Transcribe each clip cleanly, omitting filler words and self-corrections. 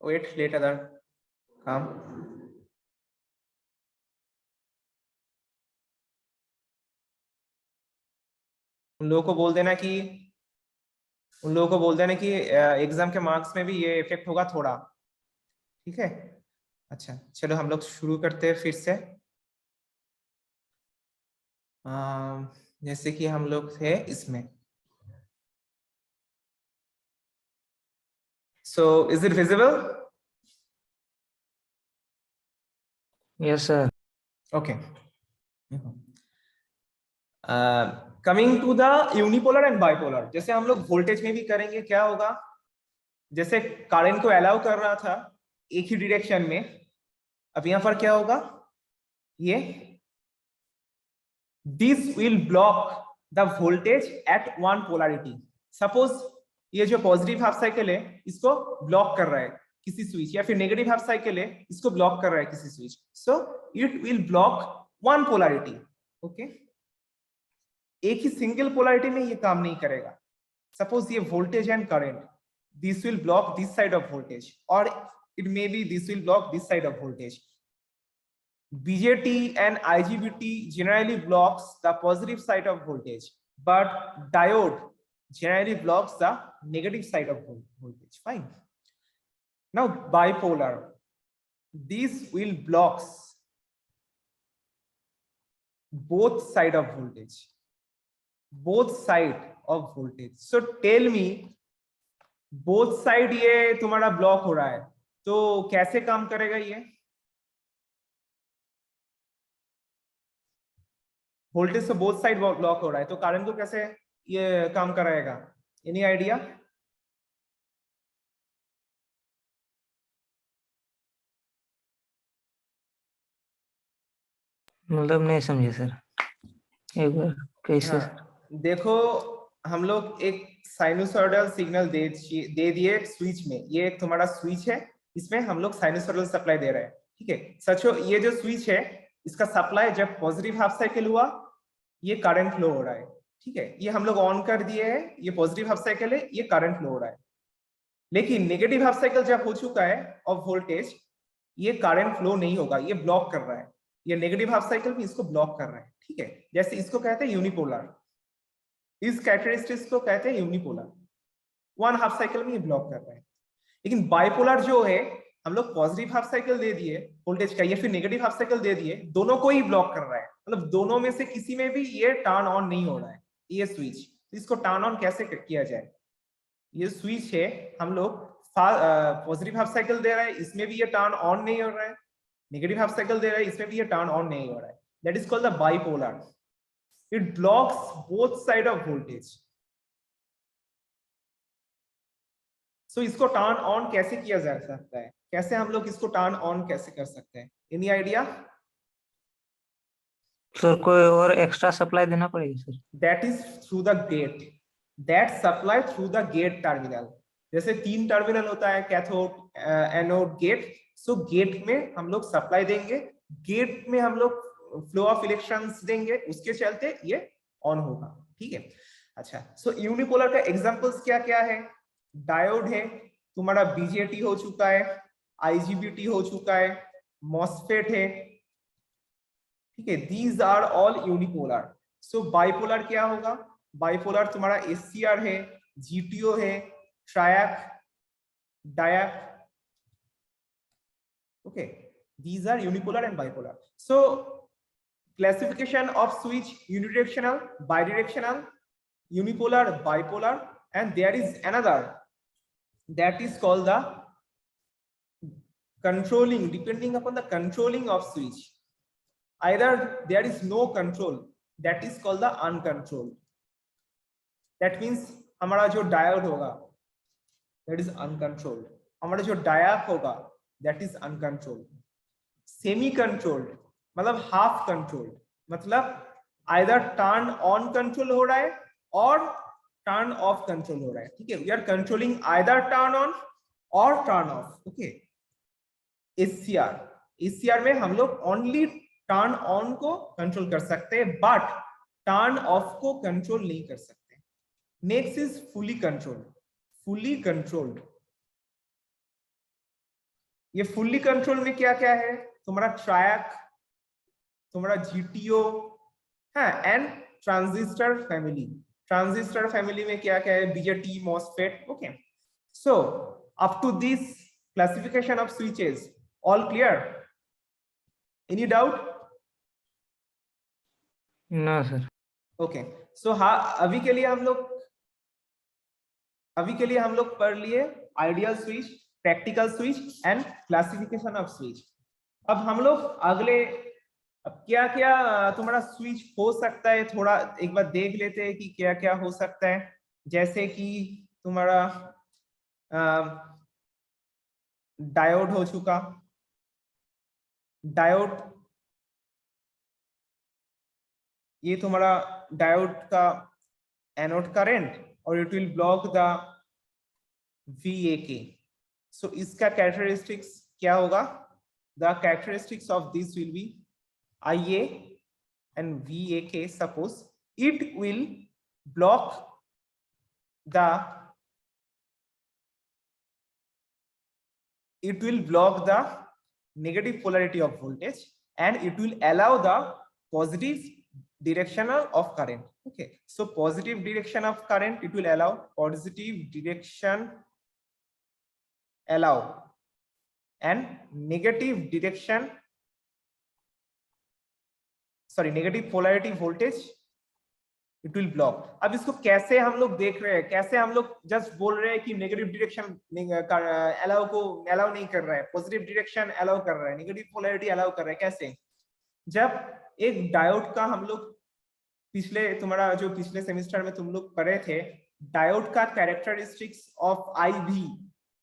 wait, let other come. उन लोगों को बोल देना कि एग्जाम के मार्क्स में भी ये इफेक्ट होगा थोड़ा, ठीक है। अच्छा चलो हम लोग शुरू करते हैं फिर से। जैसे कि हम लोग थे इसमें, so is it visible? Yes, sir. Okay. Coming to the unipolar and bipolar, जैसे हम लोग वोल्टेज में भी करेंगे, क्या होगा, जैसे करंट को अलाउ कर रहा था एक ही डायरेक्शन में, अब यहां पर क्या होगा, ये this will block the voltage at one polarity. Suppose ये जो पॉजिटिव हाफ साइकिल है इसको ब्लॉक कर रहा है किसी स्विच, या फिर नेगेटिव हाफ साइकिल है इसको ब्लॉक कर रहा है किसी switch, so it will block one polarity. Okay, एक ही सिंगल पोलैरिटी में ये काम नहीं करेगा। सपोज ये voltage and current, this will block this side of voltage, और it may be this will block this side of voltage. BJT and IGBT generally blocks the positive side of voltage, but diode generally blocks the negative side of voltage. Fine. Now bipolar, this will blocks both side of voltage, both side of voltage. So tell me, both side ये तुम्हारा block हो रहा है, तो कैसे काम करेगा ये? वोल्टेज से बोथ साइड ब्लॉक हो रहा है, तो करंट को कैसे ये काम कराएगा? Any idea? मतलब नहीं समझे सर, एक बार कैसे? देखो हम लोग एक साइनोसॉइडल सिग्नल दे दिए स्विच में, ये एक तुम्हारा स्विच है, इसमें हम लोग साइनोसॉइडल सप्लाई दे रहे हैं, ठीक है। सचो ये जो स्विच है इसका सप्लाई जब पॉजिटिव हाफ साइकिल हुआ ये करंट फ्लो हो रहा है, ठीक है। ये हम लोग ऑन कर दिए हैं, ये पॉजिटिव हाफ साइकिल है, ये करंट फ्लो हो रहा है। लेकिन नेगेटिव हाफ साइकिल जब हो चुका है ऑफ वोल्टेज, ये करंट फ्लो नहीं होगा, ये ब्लॉक कर रहा है, ये नेगेटिव हाफ साइकिल भी इसको ब्लॉक कर रहा है, ठीक है। जैसे इसको कहते हैं यूनिपोलर, इस कैरेक्टरिस्टिक्स को कहते हैं यूनिपोलर, वन हाफ साइकिल में ये ब्लॉक कर रहा है। लेकिन बाइपोलर जो है, हम लोग पॉजिटिव हाफ साइकिल दे दिए वोल्टेज का या फिर नेगेटिव हाफ साइकिल दे दिए, दोनों को ही ब्लॉक कर रहा है, मतलब दोनों में से किसी में भी ये टर्न ऑन नहीं हो रहा है ये स्विच। तो इसको टर्न ऑन कैसे किया जाए? ये स्विच है, हम लोग पॉजिटिव हाफ साइकिल दे रहे हैं, इसमें भी ये टर्न ऑन नहीं हो रहा है, नेगेटिव हाफ साइकिल दे रहे हैं, इसमें भी ये टर्न ऑन नहीं हो रहा है, that is called the bipolar. It blocks both side of voltage. So इसको टर्न ऑन कैसे किया जा सकता है, कैसे हम लोग इसको टर्न ऑन कैसे कर सकते हैं? Any idea? सर कोई और एक्स्ट्रा सप्लाई देना पड़ेगा sir? That is through the gate, that supply through the gate terminal. जैसे 3 टर्मिनल होता है, cathode anode gate, so gate में हम लोग सप्लाई देंगे, गेट में हम लोग फ्लो ऑफ इलेक्ट्रॉन्स देंगे, उसके चलते ये ऑन होगा, ठीक है। अच्छा, सो यूनिपोलर का एग्जांपल्स क्या क्या है? डायोड है, तुम्हारा बीजेटी हो चुका है, आईजीबीटी हो चुका है, मॉसफेट है, ठीक है। These are all unipolar. So bipolar क्या होगा? बाइपोलर तुम्हारा एससीआर है, जीटीओ है, triac, diac, okay. These are unipolar and bipolar. So classification of switch: unidirectional, bidirectional, unipolar, bipolar, and there is another that is called the controlling, depending upon the controlling of switch. Either there is no control, that is called the uncontrolled. That means हमारा जो diode होगा that is uncontrolled, हमारा जो डायक होगा that is uncontrolled. Semi controlled मतलब half controlled, मतलब either turn on control हो रहा है और टर्न ऑफ कंट्रोल हो रहा है, ठीक है। We are controlling either turn on और टर्न ऑफ, ओके। एससीआर में हम लोग ओनली टर्न ऑन को कंट्रोल कर सकते हैं, बट टर्न ऑफ को कंट्रोल नहीं कर सकते। Next is fully controlled. Fully controlled ये फुल्ली कंट्रोल में क्या क्या है, तुम्हारा ट्रैक, तुम्हारा जीटीओ, हाँ, and transistor family. Transistor family में क्या क्या है, BJT, MOSFET. Okay, so up to this classification of switches all clear? Any doubt? No sir. Okay, so हाँ, अभी के लिए हम लोग पढ़ लिए ideal switch, practical switch and classification of switch. अब हम लोग अगले, अब क्या क्या तुम्हारा स्विच हो सकता है, थोड़ा एक बार देख लेते हैं कि क्या क्या हो सकता है। जैसे कि तुम्हारा डायोड हो चुका, डायोड, ये तुम्हारा डायोड का एनोड करंट और it will block the VAK। सो इसका कैरेक्टरिस्टिक्स क्या होगा, the characteristics of this will be IA and VAK. Suppose it will block the negative polarity of voltage and it will allow the positive direction of current. Okay, so positive direction of current, it will allow positive direction, allow, and negative direction, sorry, negative polarity voltage it will block. अब इसको कैसे हम लोग देख रहे हैं, कैसे हम लोग जस्ट बोल रहे हैं कि नेगेटिव डायरेक्शन अलाउ नहीं कर रहा है, पॉजिटिव डायरेक्शन अलाउ कर रहा है, नेगेटिव पोलैरिटी अलाउ कर रहा है। कैसे, जब एक डायोड का हम लोग पिछले सेमेस्टर में तुम लोग पढ़े थे, डायोड का कैरेक्टरिस्टिक्स ऑफ IV।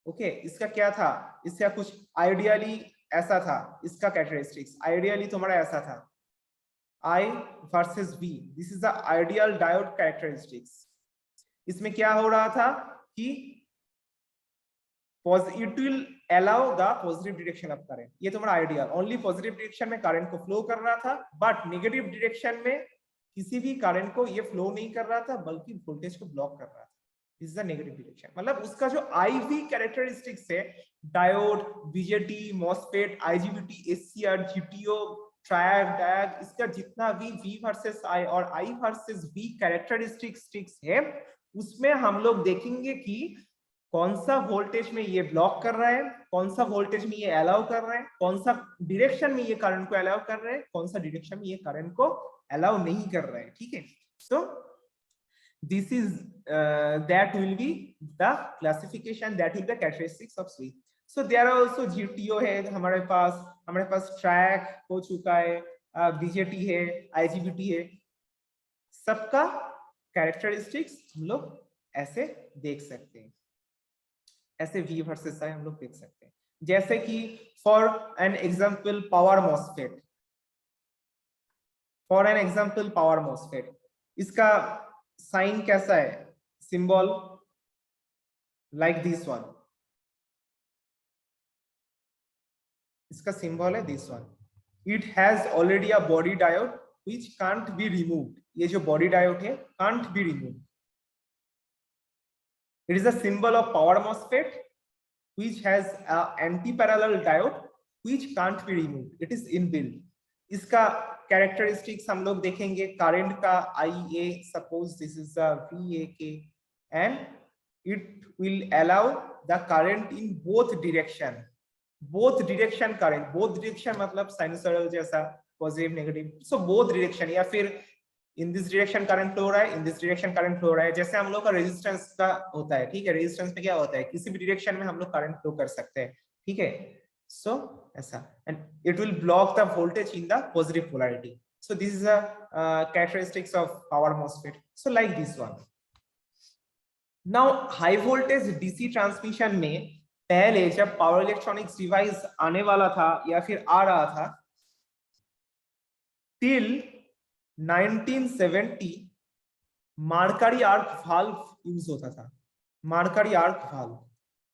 ओके, इसका क्या था, इसका कुछ आइडियली ऐसा था, इसका कैरेक्टरिस्टिक्स आइडियली तुम्हारा ऐसा था, I versus V, this is the ideal diode characteristics। इसमें क्या हो रहा था कि it will allow the positive direction of current, ये तुम्हारा आइडियल, ओनली पॉजिटिव डायरेक्शन में करंट को फ्लो कर रहा था, बट नेगेटिव डायरेक्शन में किसी भी करंट को ये फ्लो नहीं कर रहा था, बल्कि वोल्टेज को ब्लॉक कर रहा था। This is the negative direction. मतलब उसका जो IV कैरेक्टरिस्टिक्स है, diode, BJT, MOSFET, IGBT, SCR, GTO, triac, diac, इसका जितना भी V वर्सेस I और I वर्सेस V कैरेक्टरिस्टिक्स है, उसमें हम लोग देखेंगे कि कौन सा वोल्टेज में ये ब्लॉक कर रहा है, कौन सा वोल्टेज में ये अलाउ कर रहा है, कौन सा डायरेक्शन में ये करंट को अलाउ कर रहा है, कौन सा डायरेक्शन में ये करंट को अलाउ नहीं कर रहा है। ठीक है, so this is that will be the classification, that will be characteristics of switch. So there are also GTO है हमारे पास ट्रैक हो चुका है, BJT है, IGBT है, सबका कैरेक्टरिस्टिक्स हम लोग ऐसे देख सकते हैं, ऐसे V वर्सेस I हम लोग देख सकते हैं। जैसे कि for an example power MOSFET, इसका साइन कैसा है, सिंबल लाइक दिस वन, इसका सिंबल है this one. It has already a body diode which can't be removed, ये जो बॉडी डायोड है can't be removed. It is a symbol of power MOSFET which has an anti-parallel diode which can't be removed. It is inbuilt. इसका characteristics हम लोग देखेंगे, current का IA, suppose this is a VAK, and it will allow the current in both direction current, both direction मतलब sinusoidal जैसा positive negative, so both direction, या फिर in this direction current flow हो रहा है, in this direction current flow हो रहा है, जैसे हम लोग का रेजिस्टेंस का होता है। ठीक है, रेजिस्टेंस में क्या होता है, किसी भी डायरेक्शन में हम लोग करंट फ्लो कर सकते हैं। ठीक है, सो ऐसा, and it will block the voltage in the positive polarity. So this is a characteristics of power MOSFET, so like this one. Now high voltage DC transmission में पहले जब पावर इलेक्ट्रॉनिक्स डिवाइस आने वाला था या फिर आ रहा था, till 1970 Mercury arc valve use होता था, मार्करी आर्क वाल्व,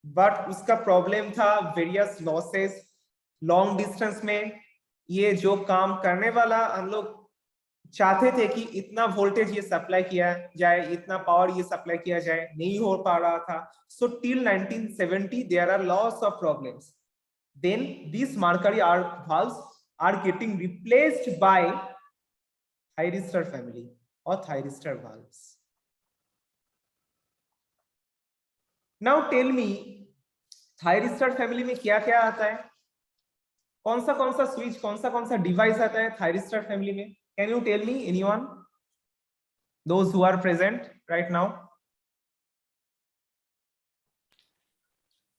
बट उसका प्रॉब्लम था वेरियस लॉसेस। लॉन्ग डिस्टेंस में ये जो काम करने वाला हम लोग चाहते थे कि इतना वोल्टेज ये सप्लाई किया जाए, इतना पावर ये सप्लाई किया जाए, नहीं हो पा रहा था। So till 1970 there are lots of problems, then these mercury valves are getting replaced by thyristor family or thyristor valves. Now tell me thyristor family में क्या क्या आता है, कौन सा स्विच, कौन सा डिवाइस आता है thyristor family में? Can you tell me, anyone, those who are present right now?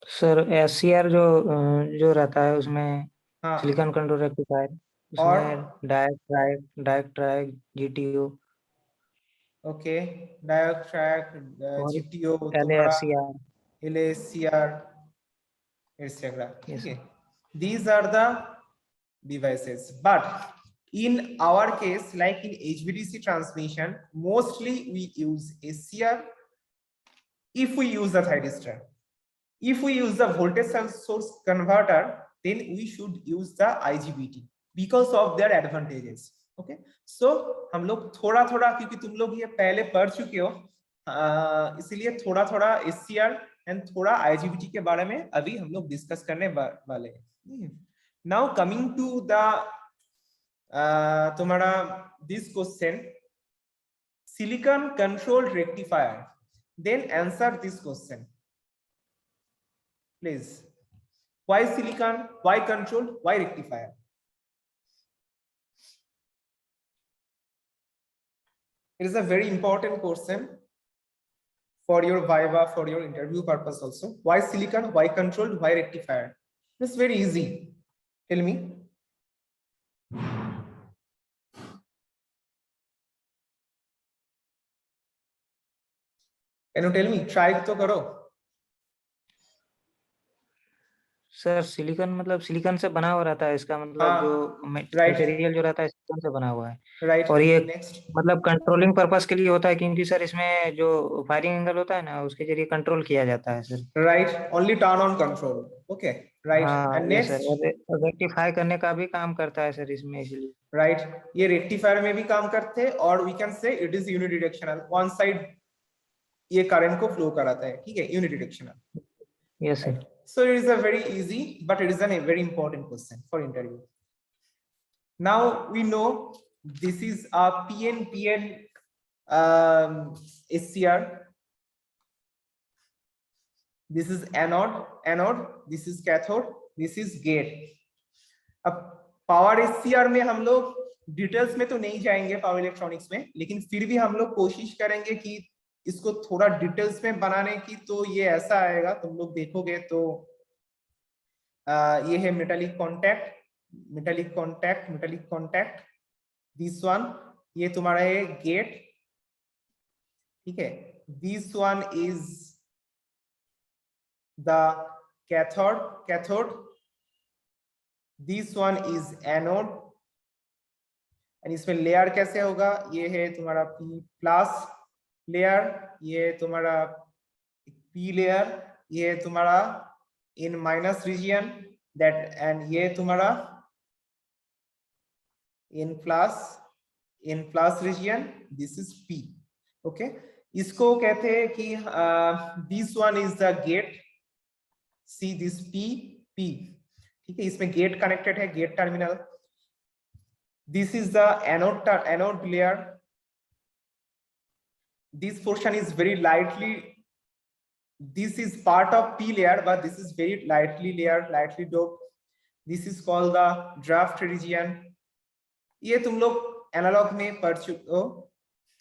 Sir SCR जो रहता है उसमें हाँ, सिलिकॉन कंट्रोल रेक्टिफायर, और उसमें direct track GTO okay, diode track, और जीटीओ, तुम्हारा LASCR। LACR, etc. यस ठीक है, sir. these are the devices, but in our case, like in HVDC transmission, mostly we use SCR. If we use the thyristor, if we use the voltage source converter, then we should use the IGBT because of their advantages. Okay, so हम लोग थोड़ा थोड़ा, क्योंकि तुम लोग ये पहले पढ़ चुके हो, इसलिए थोड़ा थोड़ा SCR एंड थोड़ा IGBT के बारे में अभी हम लोग डिस्कस करने वाले हैं. Now coming to the तुम्हारा this question, silicon controlled rectifier, then answer this question please. Why silicon, why controlled, why rectifier? It is a very important question for your viva, for your interview purpose also. Why silicon, why controlled, why rectifier? It's very easy. Tell me. Can you tell me? Try तो करो. Sir silicon मतलब silicon से बना हुआ रहता है, इसका मतलब हाँ, जो right, मटेरियल जो रहता है सिलिकॉन से बना हुआ है। right. और ये Next. मतलब कंट्रोलिंग पर्पस के लिए होता है, क्योंकि सर इसमें जो फायरिंग एंगल होता है ना उसके जरिए कंट्रोल किया जाता है sir. Right. Only turn on control. Okay. Right. हाँ And ये next. सर, और रेक्टिफाई करने का भी काम करता है सर इसमें, इसलिए। Right. ये रेक्टिफायर में भी काम करते हैं, और we can say it is unidirectional. One side ये करंट को फ्लो कराता है, ठीक है, unidirectional. Yes sir. Right. So it is a very easy, but it is a very important question for interview. Now we know this is a PN SCR. This is anode, this is cathode, this is gate. अब power SCR में हम लोग details में तो नहीं जाएंगे power electronics में, लेकिन फिर भी हम लोग कोशिश करेंगे कि इसको थोड़ा डिटेल्स में बनाने की. तो ये ऐसा आएगा, तुम लोग देखोगे तो ये है मेटालिक कॉन्टैक्ट, दिस वन, ये तुम्हारा है गेट, ठीक है. This one is the cathode, this one is anode. And इसमें लेयर कैसे होगा, ये है तुम्हारा P+ लेयर, ये तुम्हारा P लेयर, ये तुम्हारा N minus region that, and ये तुम्हारा N plus region, this is P. Okay, इसको कहते हैं कि this one is the gate, see this P, ठीक है, इसमें गेट कनेक्टेड है, gate terminal. This is the anode layer. This portion is very lightly, this is part of P layer, but this is very lightly doped. This is called the draft region. ये तुम लोग analogue में पढ़ चुके हो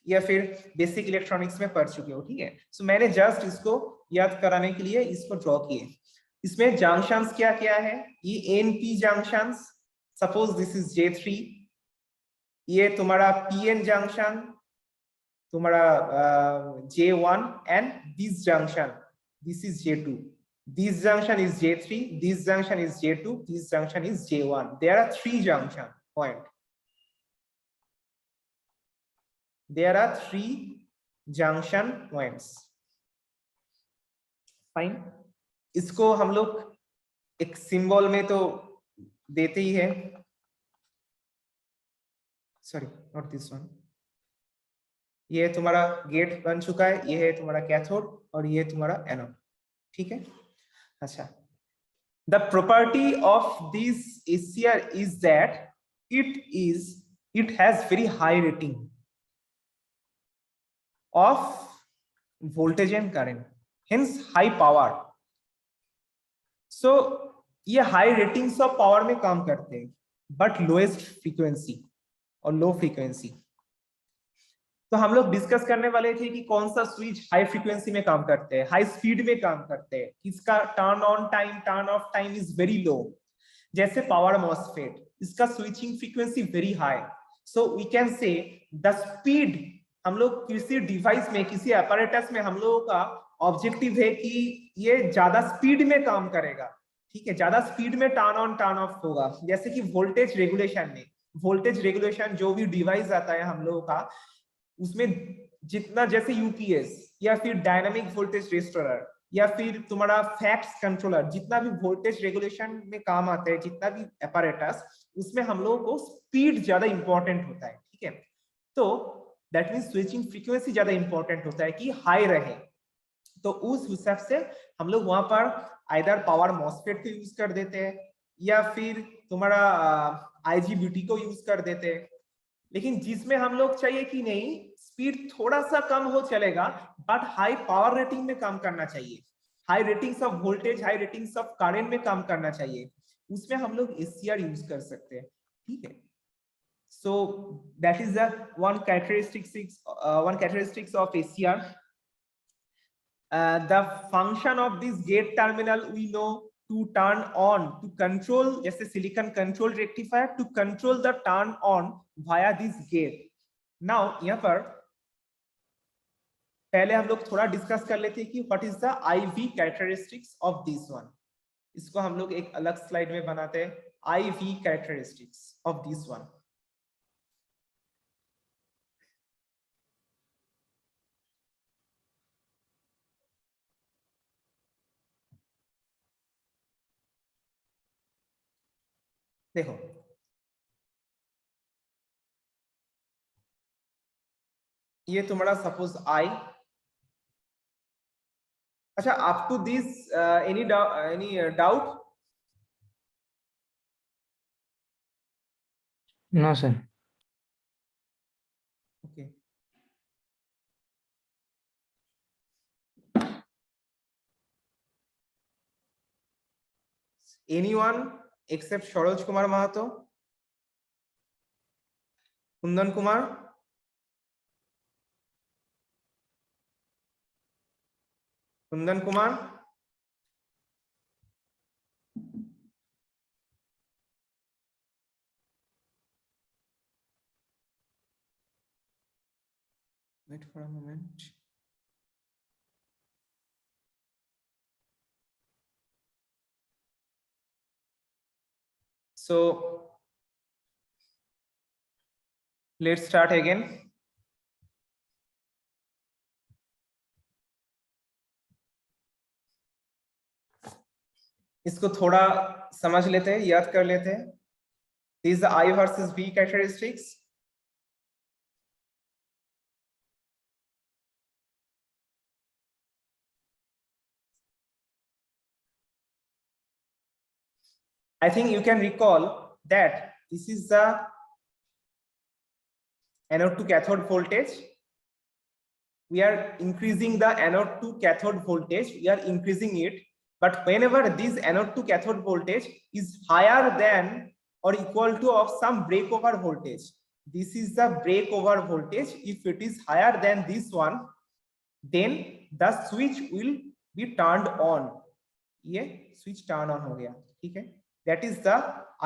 या फिर basic electronics में पढ़ चुके हो, ठीक है. सो मैंने जस्ट इसको याद कराने के लिए इसको ड्रॉ किए. इसमें जंक्शंस क्या क्या है, ये NP junctions, suppose this is J3, ये तुम्हारा PN जंक्शन, तुम्हारा J1, and this junction, this is J2. This junction is J3, this junction is J2, this junction is J1. There are 3 junction point. There are 3 junction points. Fine. इसको हम लोग एक symbol में तो देते ही है. Sorry, not this one. ये तुम्हारा गेट बन चुका है, ये है तुम्हारा कैथोड, और ये तुम्हारा एनोड, ठीक है. अच्छा, The property of this SCR is that it has very high rating of voltage and current, hence high power. So ये हाई रेटिंग्स ऑफ पावर में काम करते हैं, बट लोएस्ट फ्रीक्वेंसी और लो फ्रीक्वेंसी। तो हम लोग डिस्कस करने वाले थे कि कौन सा स्विच हाई फ्रीक्वेंसी में काम करते हैं, हाई स्पीड में काम करते हैं, इसका turn on time turn off time is very low. जैसे पावर मॉसफेट, इसका switching frequency very high, so we can say the speed, हम लोग किसी डिवाइस में किसी अपैरेटस में हम लोगों का ऑब्जेक्टिव है कि ये ज्यादा स्पीड में काम करेगा, ठीक है, ज्यादा स्पीड में टर्न ऑन टर्न ऑफ होगा। जैसे कि वोल्टेज रेगुलेशन में, वोल्टेज रेगुलेशन जो भी डिवाइस आता है हम लोगों का, उसमें जितना, जैसे यूपीएस या फिर डायनामिक वोल्टेज रेस्टोरर या फिर तुम्हारा फैक्ट्स कंट्रोलर, जितना भी वोल्टेज रेगुलेशन में काम आता है, जितना भी अपैरेटस, उसमें हम लोगों को स्पीड ज्यादा इंपॉर्टेंट होता है, ठीक है। तो दैट मींस स्विचिंग फ्रीक्वेंसी ज्यादा इंपॉर्टेंट होता है कि हाई रहे। तो उस हिसाब से हम लोग वहां पर आइदर पावर मॉसफेट को यूज कर देते हैं या फिर तुम्हारा आईजीबीटी को यूज कर देते हैं। लेकिन जिसमें हम लोग चाहिए कि नहीं, स्पीड थोड़ा सा कम हो चलेगा, बट हाई पावर रेटिंग में काम करना चाहिए, high ratings of voltage, high ratings of current में काम करना चाहिए, उसमें हम लोग एससीआर यूज कर सकते हैं, ठीक है। सो that is the one characteristics of ACR. The function of this gate terminal we know, to turn on, to control, जैसे silicon control rectifier, to control the turn on via this gate. Now यहाँ पर पहले हम लोग थोड़ा discuss कर लेते हैं कि what is the IV characteristics of this one. इसको हम लोग एक अलग स्लाइड में बनाते हैं, IV characteristics of this one. देखो ये तुम्हारा सपोज I, अच्छा, up to this any doubt? No sir. Okay, anyone except Saroj Kumar Mahato, Kundan Kumar, Kundan Kumar, wait for a moment. So let's start again. इसको थोड़ा समझ लेते हैं, याद कर लेते हैं। This is the I versus V characteristics. I think you can recall that this is the anode to cathode voltage. We are increasing the anode to cathode voltage, we are increasing it, but whenever this anode to cathode voltage is higher than or equal to of some breakover voltage, this is the breakover voltage. If it is higher than this one, then the switch will be turned on. ये switch turn on हो गया, ठीक है। That is the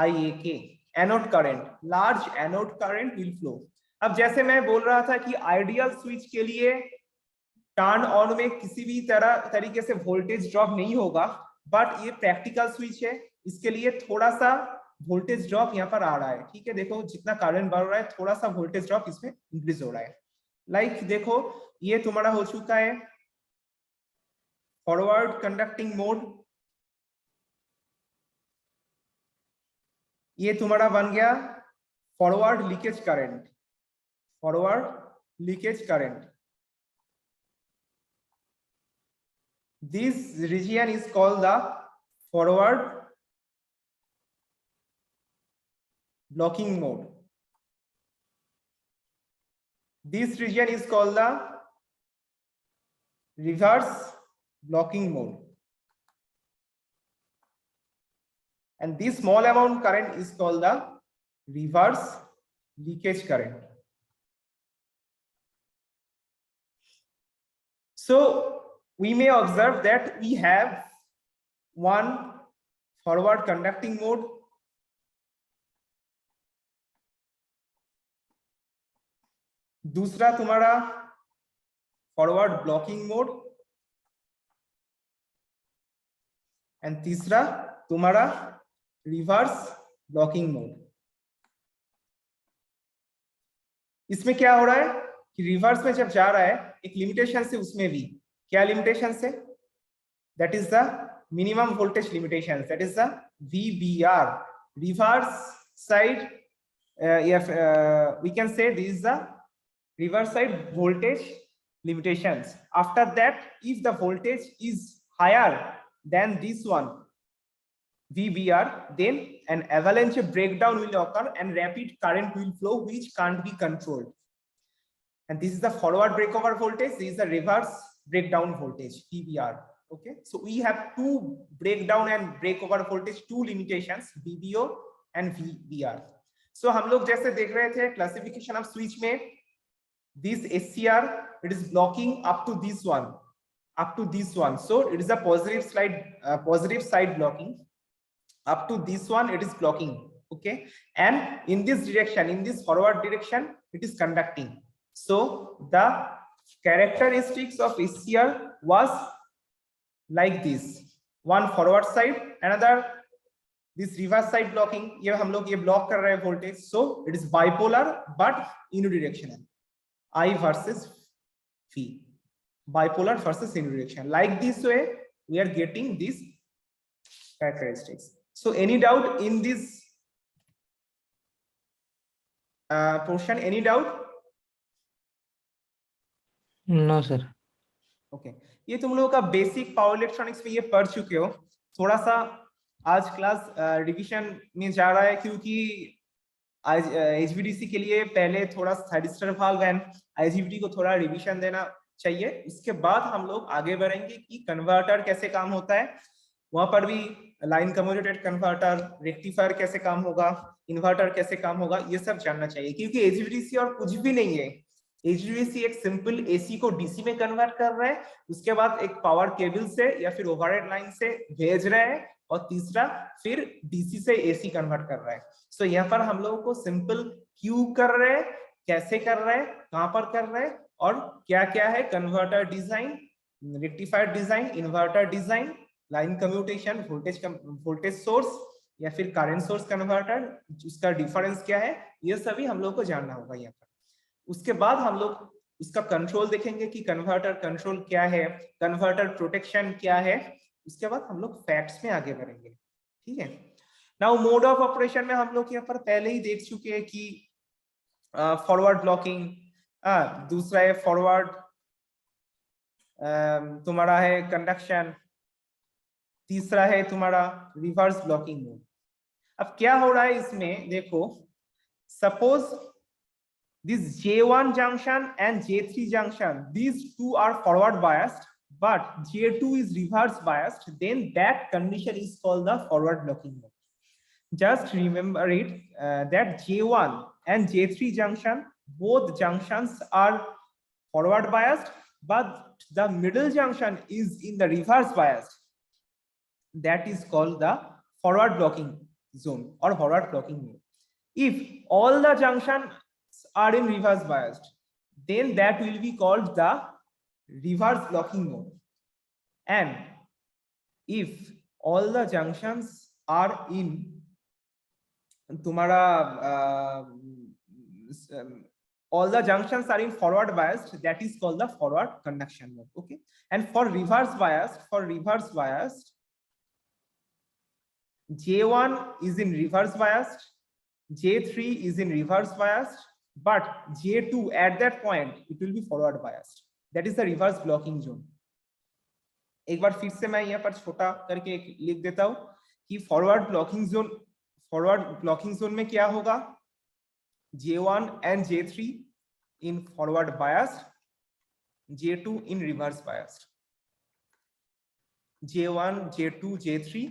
IAK, anode current, large anode current will flow. अब जैसे मैं बोल रहा था कि आइडियल स्विच के लिए टर्न ऑन में किसी भी तरीके से वोल्टेज ड्रॉप नहीं होगा, बट ये प्रैक्टिकल स्विच है, इसके लिए थोड़ा सा वोल्टेज ड्रॉप यहाँ पर आ रहा है, ठीक है। देखो जितना करंट बढ़ रहा है, थोड़ा सा वोल्टेज ड्रॉप इसमें इंक्रीज हो रहा है। लाइक देखो ये तुम्हारा हो चुका है फॉरवर्ड कंडक्टिंग मोड, ये तुम्हारा बन गया forward leakage current, forward leakage current. This region is called the forward blocking mode. This region is called the reverse blocking mode. And this small amount current is called the reverse leakage current. So we may observe that we have one forward conducting mode, दूसरा तुम्हारा forward blocking mode, and तीसरा तुम्हारा reverse blocking mode. इसमें क्या हो रहा है कि रिवर्स में जब जा रहा है एक लिमिटेशन से, उसमें भी क्या लिमिटेशन से, that is the minimum voltage limitation, that is the VBR, reverse side, we can say this is the reverse side voltage limitations. After that, if the voltage is higher than this one VBR, then an avalanche breakdown will occur and rapid current will flow which can't be controlled. And this is the forward breakover voltage, this is the reverse breakdown voltage VBR. Okay, so we have two breakdown and breakover voltage, two limitations, VBO and VBR. So हम लोग जैसे देख रहे थे classification of switch में, this SCR, it is blocking up to this one, so it is a positive side blocking. Up to this one it is blocking. Okay, and in this direction, in this forward direction, it is conducting. So the characteristics of SCR was like this: one forward side, another this reverse side blocking. ये हम लोग ये block कर रहे हैं voltage, so it is bipolar but unidirectional, I versus V, bipolar versus unidirectional. Like this way we are getting these characteristics. So any doubt in this portion? Any doubt? No sir. Okay, ये तुम लोगों का basic power electronics में ये पढ़ चुके हो। थोड़ा सा आज क्लास रिवीजन में जा रहा है, क्योंकि आज HVDC के लिए पहले थोड़ा थायरिस्टर वाल्व एंड IGBT को थोड़ा रिवीजन देना चाहिए। उसके बाद हम लोग आगे बढ़ेंगे कि कन्वर्टर कैसे काम होता है, वहां पर भी लाइन कम्यूटेटेड कन्वर्टर, रेक्टिफायर कैसे काम होगा, इन्वर्टर कैसे काम होगा, ये सब जानना चाहिए। क्योंकि HVDC और कुछ भी नहीं है, HVDC एक सिंपल AC को DC में कन्वर्ट कर रहा है, उसके बाद एक पावर केबल से या फिर ओवरहेड लाइन से भेज रहा है, और तीसरा फिर DC से AC कन्वर्ट कर रहा है। सो यहाँ पर हम लोगों को सिंपल क्यों कर रहे हैं, कैसे कर रहे हैं, कहां पर कर रहे हैं, और क्या क्या है converter design, rectifier design, inverter design, line commutation, voltage source या फिर करंट सोर्स कन्वर्टर, उसका डिफरेंस क्या है, ये सभी हम लोग को जानना होगा यहाँ पर। उसके बाद हम लोग उसका कंट्रोल देखेंगे कि कन्वर्टर कंट्रोल क्या है, कन्वर्टर प्रोटेक्शन क्या है। उसके बाद हम लोग फैक्ट्स में आगे बढ़ेंगे। ठीक है, नाउ मोड ऑफ ऑपरेशन में हम लोग यहाँ पर पहले ही देख चुके हैं कि फॉरवर्ड ब्लॉकिंग, दूसरा है फॉरवर्ड तुम्हारा है कंडक्शन, तीसरा है तुम्हारा रिवर्स ब्लॉकिंग मोड। अब क्या हो रहा है इसमें देखो, suppose this J1 junction and J3 junction, these two are forward biased, but J2 is reverse biased, then that condition is called the forward blocking mode. Just remember it that J1 and J3 junction, both junctions are forward biased, but the middle junction is in the reverse biased. That is called the forward blocking zone or forward blocking mode. If all the junctions are in reverse biased, then that will be called the reverse blocking mode. And if all the junctions are in all the junctions are in forward biased, that is called the forward conduction mode. Okay, and for reverse biased, J1 is in reverse biased, J3 is in reverse biased, but J2 at that point it will be forward biased. That is the reverse blocking zone. एक बार फिर से मैं यहाँ पर छोटा करके लिख देता हूँ कि forward blocking zone forward blocking zone में क्या होगा, J1 and J3 in forward biased, J2 in reverse biased. J1, J2, J3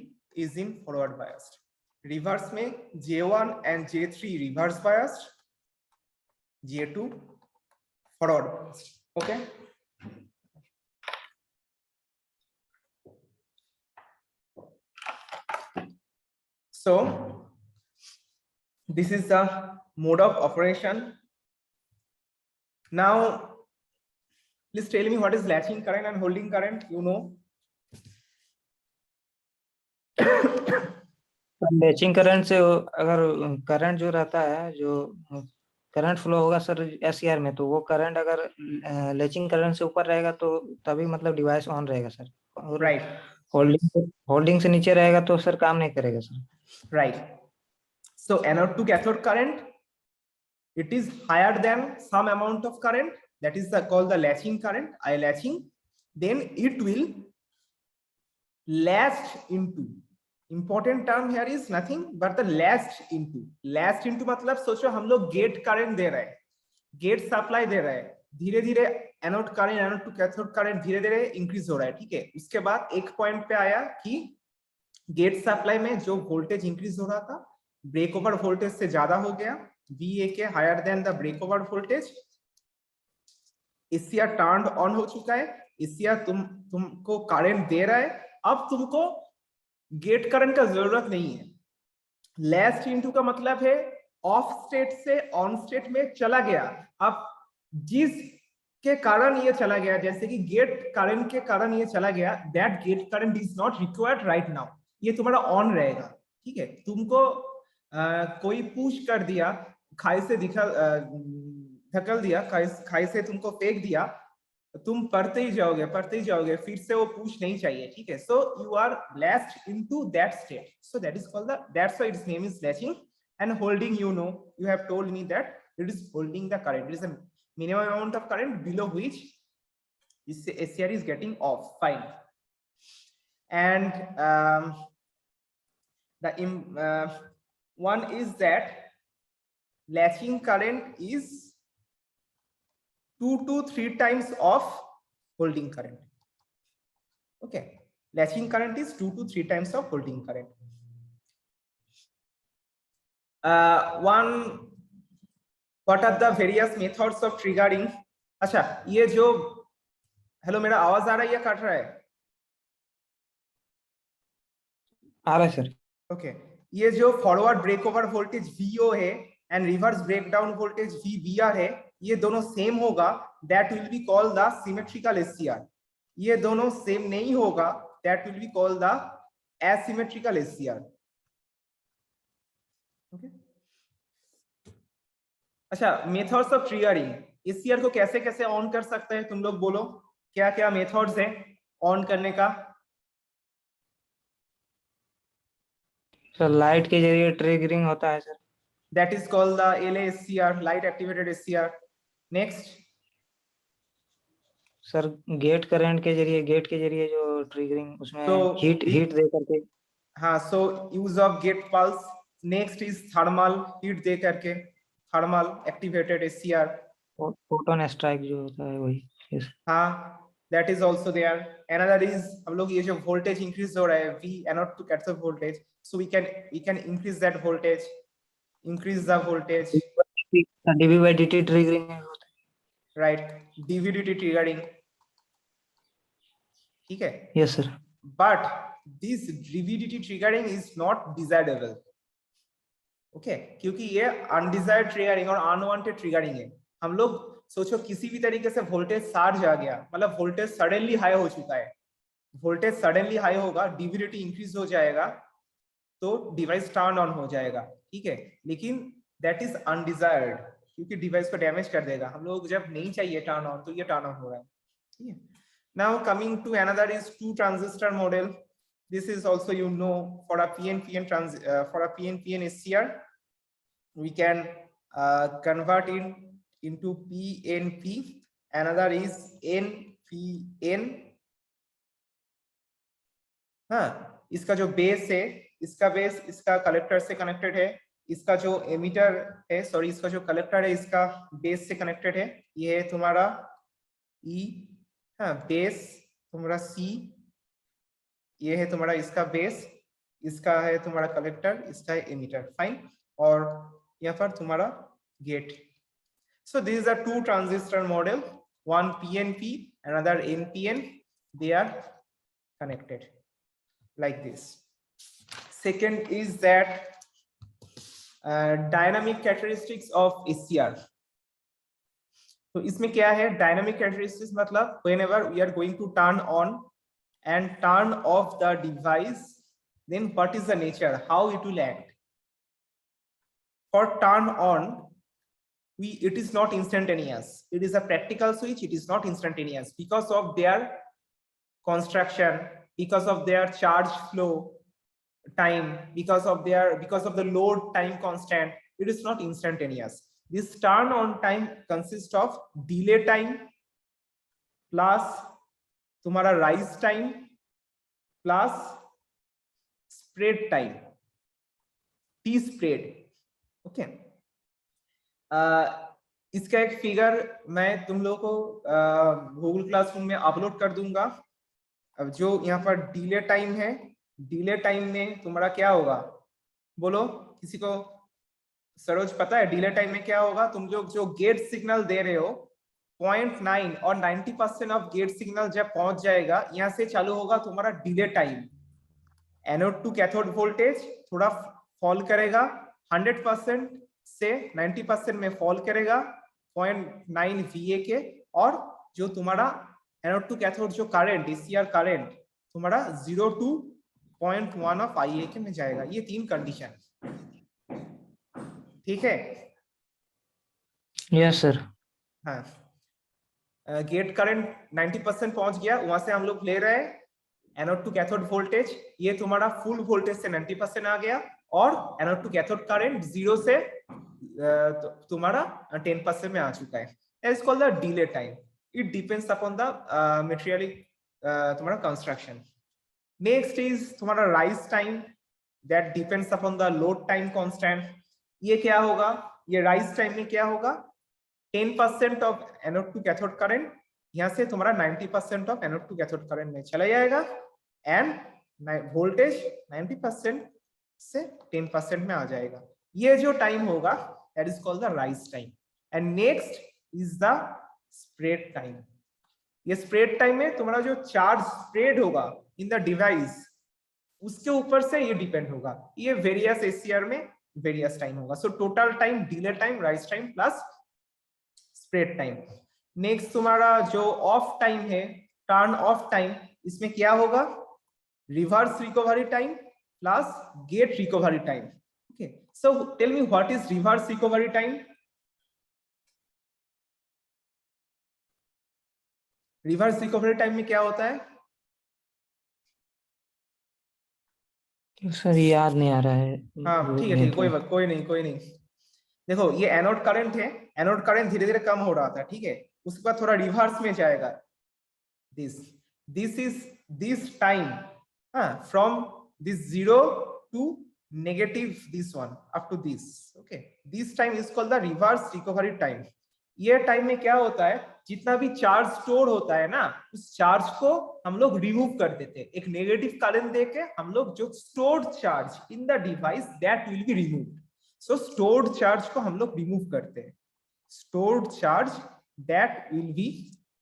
is in forward biased. Reverse में J1 and J3 reverse biased, J2 forward biased. Okay. So this is the mode of operation. Now please tell me what is latching current and holding current, you know. Latching current से अगर current जो रहता है, जो current flow होगा sir SCR में, तो वो करंट अगर लैचिंग करंट से ऊपर रहेगा तो तभी मतलब डिवाइस ऑन रहेगा सर, और राइट, होल्डिंग से नीचे रहेगा तो सर काम नहीं करेगा sir. Right. So anode to cathode current, it is higher than some amount of current, that is called the latching current, I latching. Then it will latch into, important term here is nothing but the latched into. latched into मतलब सोचो हम लोग gate current दे रहे हैं, gate supply दे रहे हैं, धीरे धीरे anode current, anode to cathode current धीरे धीरे इंक्रीज हो रहा है, ठीक है। उसके बाद एक पॉइंट पे आया कि गेट सप्लाई में जो वोल्टेज इंक्रीज हो रहा था ब्रेक ओवर वोल्टेज से ज्यादा हो गया, VAK higher than the break over voltage, SCR turn on हो चुका है, एससीआर तुमको करंट दे रहा है, अब तुमको गेट करंट का जरूरत नहीं है। लैच्ड इनटू का मतलब है ऑफ स्टेट से ऑन स्टेट में चला गया, अब जिस के कारण ये चला गया, जैसे कि गेट करंट के कारण ये चला गया, that get current is not required right now, ये तुम्हारा ऑन रहेगा, ठीक है। तुमको कोई पुश कर दिया, खाई से धकल दिया, खाई से तुमको फेंक दिया, तुम पढ़ते ही जाओगे, फिर से वो पुश नहीं चाहिए, ठीक है। So you are latched into that state, so that is called the, that's why it's name is latching. And holding, you know, you have told me that it is holding the current, it is a minimum amount of current below which SCR is getting off, fine. And one is that latching current is 2 to 3 times of holding current. Okay, latching current is 2 to 3 times of holding current. What are the various methods of triggering? अच्छा, ये जो, hello मेरा आवाज आ रहा है या cut रहा है? आ रहा है सर। ओके, ये जो forward break over voltage VO है and reverse breakdown voltage VBR है, ये दोनों सेम होगा, that will be called the symmetrical SCR। ये दोनों सेम नहीं होगा, that will be called the asymmetrical SCR। Okay, अच्छा, मेथड्स ऑफ ट्रिगरिंग, SCR को कैसे कैसे ऑन कर सकते हैं, तुम लोग बोलो, क्या क्या मेथड्स हैं ऑन करने का? सर लाइट के जरिए ट्रिगरिंग होता है sir, that is called the LASCR, light activated SCR। Next sir gate current के जरिए जो ट्रिगरिंग, उसमें तो हीट दे करके, हाँ, so use of gate pulse. Next is thermal, heat दे करके, thermal activated SCR। Photon strike जो होता है वही। yes. हाँ, that is also there. Another is, हम लोग ये जो voltage increase हो रहा है, V anode to cathode voltage, so we can increase that voltage, increase the voltage, dV/dt triggering होता है, right? dV/dt triggering, ठीक है? Yes sir. But this dV/dt triggering is not desirable, okay? क्योंकि ये undesired triggering और unwanted triggering है। हम लोग सोचो किसी भी तरीके से वोल्टेज सर्ज आ गया, मतलब वोल्टेज सडनली हाई हो चुका है, वोल्टेज सडनली हाई होगा, डीवीडीटी इंक्रीज हो जाएगा, तो डिवाइस टर्न ऑन हो जाएगा, ठीक है। लेकिन दैट इज अनडिजायर्ड, क्योंकि डिवाइस को डैमेज कर देगा। हम लोग जब नहीं चाहिए टर्न ऑन, तो ये टर्न ऑन हो रहा है, ठीक है। Now coming to another is two transistor model. This is also, you know, for a PNPN SCR we can convert into PNP. Another is NPN। हाँ, इसका जो बेस है इसका बेस इसका कलेक्टर से कनेक्टेड है, इसका जो एमिटर है सॉरी इसका जो कलेक्टर है इसका बेस से कनेक्टेड है, ये है तुम्हारा ई, हाँ बेस तुम्हारा सी, ये है तुम्हारा इसका बेस, इसका है तुम्हारा कलेक्टर, इसका है एमिटर, फाइन। और यहाँ पर तुम्हारा gate. So these are two transistor model, one PNP, another NPN. They are connected like this. Second is that dynamic characteristics of SCR. तो इसमें क्या है dynamic characteristics, मतलब whenever we are going to turn on and turn off the device, then what is the nature, how it will act. For turn on, it is not instantaneous, it is a practical switch, it is not instantaneous because of their construction, because of their charge flow time, because of the load time constant, it is not instantaneous. This turn on time consists of delay time plus तुम्हारा rise time plus spread time, T spread, okay. इसका एक figure मैं तुम लोगों को Google classroom में upload कर दूंगा। अब जो यहाँ पर डिले टाइम है, डिले टाइम में तुम्हारा क्या होगा, बोलो किसी को, सरोज पता है डिले टाइम में क्या होगा? तुम लोग जो गेट सिग्नल दे रहे हो 0.9 और 90% ऑफ गेट सिग्नल जब पहुंच जाएगा, यहाँ से चालू होगा तुम्हारा delay time. Anode to cathode voltage थोड़ा फॉल करेगा, 100% से 90% में फॉल करेगा 0.9 VA के, और जो तुम्हारा एनोड टू कैथोड जो करंट ECR करंट तुम्हारा 0 to 0.1 ऑफ IA के में जाएगा। ये तीन कंडीशन, ठीक है? Yes sir. हाँ, गेट करंट 90% पहुंच गया, वहां से हम लोग ले रहे हैं एनोड टू कैथोड वोल्टेज, ये तुम्हारा फुल वोल्टेज से 90% आ गया, और एनोड टू कैथोड करंट 0 से तुम्हारा 10% में आ चुका है। That is called the delay time. It depends upon the material तुम्हारा construction. Next is तुम्हारा rise time, that depends upon the load time constant. ये क्या होगा, ये rise time में क्या होगा, 10% of anode to cathode current यहाँ से तुम्हारा 90% of anode to cathode current में चला जाएगा, एंड वोल्टेज 90% से 10% में आ जाएगा। ये जो टाइम होगा that is called the rise time. And next is the spread time. ये spread time में तुम्हारा जो चार्ज spread होगा in the device, उसके ऊपर से ये डिपेंड होगा। ये various SCR में various time होगा। So total time, delay time, rise time plus spread time. Next तुम्हारा जो off time है, turn off time, इसमें क्या होगा, reverse recovery time plus gate recovery time. Okay, so tell me what is reverse recovery time? Reverse recovery time में क्या होता है? सर याद नहीं आ रहा है। हाँ ठीक है, कोई नहीं। देखो ये एनोड करंट है, एनोड करंट धीरे धीरे कम हो रहा था, ठीक है, उसके बाद थोड़ा रिवर्स में जाएगा। This is this time, from this 0 to negative this one up to this, okay, this time is called the reverse recovery time. ये टाइम में क्या होता है, जितना भी चार्ज स्टोर होता है ना, उस चार्ज को हम लोग रिमूव कर देते हैं, एक नेगेटिव करंट देके हम लोग जो stored charge in the device that will be removed. So stored charge को हम लोग रिमूव करते हैं, stored charge that will be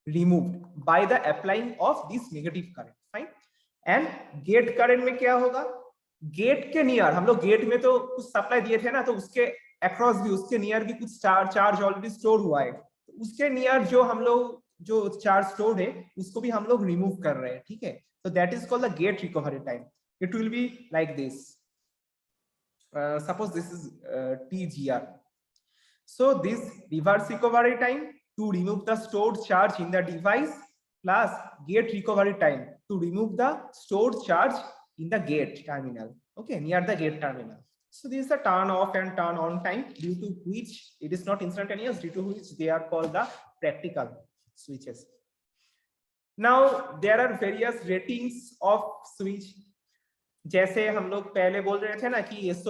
removed by the applying of this negative current, fine. And gate current में क्या होगा, गेट के near हम लोग, गेट में तो कुछ सप्लाई दिए थे ना, तो उसके अक्रॉस भी, उसके नियर भी कुछ चार्ज ऑलरेडी स्टोर हुआ है, तो उसके नियर जो हम लोग जो चार्ज स्टोर है उसको भी हम लोग रिमूव कर रहे हैं, ठीक है। तो that is called the gate recovery time. It will be like this, suppose this is TGR, so this reverse recovery time to remove the stored charge in the device plus gate recovery time to remove the stored charge in the gate terminal, okay, near the gate terminal. So this is the turn off and turn on time, due to which it is not instantaneous, due to which they are called the practical switches. Now there are various ratings of switch. जैसे हम लोग पहले बोल रहे थे ना कि